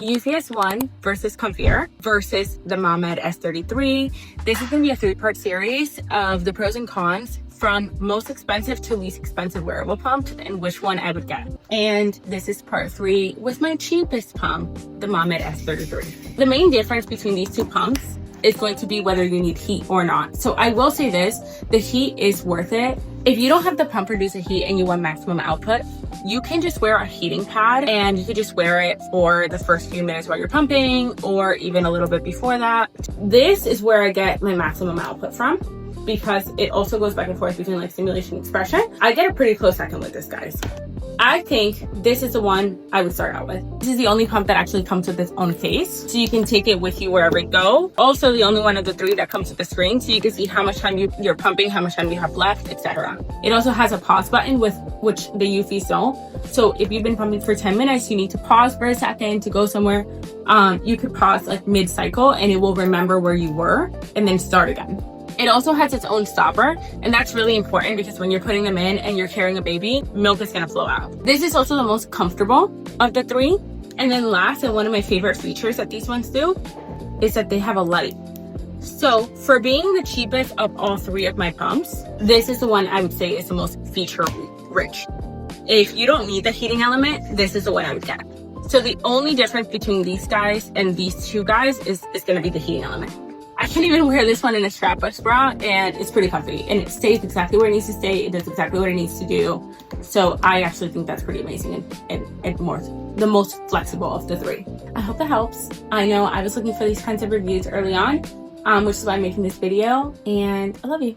UPS 1 versus Comfier versus the MomMed S33. This is going to be a 3-part series of the pros and cons from most expensive to least expensive wearable pump and which one I would get. And this is part 3 with my cheapest pump, the MomMed S33. The main difference between these two pumps is going to be whether you need heat or not. So I will say this, the heat is worth it. If you don't have the pump produce a heat and you want maximum output, you can just wear a heating pad and you could just wear it for the first few minutes while you're pumping or even a little bit before that. This is where I get my maximum output from because it also goes back and forth between like stimulation and expression. I get a pretty close second with this, guys. I think this is the one I would start out with. This is the only pump that actually comes with its own case, so you can take it with you wherever you go. Also, the only one of the 3 that comes with the screen, so you can see how much time you're pumping, how much time you have left, etc. It also has a pause button with which the UFIs don't. So if you've been pumping for 10 minutes, you need to pause for a second to go somewhere. You could pause like mid-cycle and it will remember where you were and then start again. It also has its own stopper, and that's really important because when you're putting them in and you're carrying a baby, milk is gonna flow out. This is also the most comfortable of the 3. And then last, and one of my favorite features that these ones do, is that they have a light. So for being the cheapest of all 3 of my pumps, this is the one I would say is the most feature rich. If you don't need the heating element, this is the one I would get. So the only difference between these guys and these 2 guys is gonna be the heating element. I can even wear this one in a strapless bra and it's pretty comfy and it stays exactly where it needs to stay. It does exactly what it needs to do. So I actually think that's pretty amazing and the most flexible of the 3. I hope that helps. I know I was looking for these kinds of reviews early on, which is why I'm making this video, and I love you.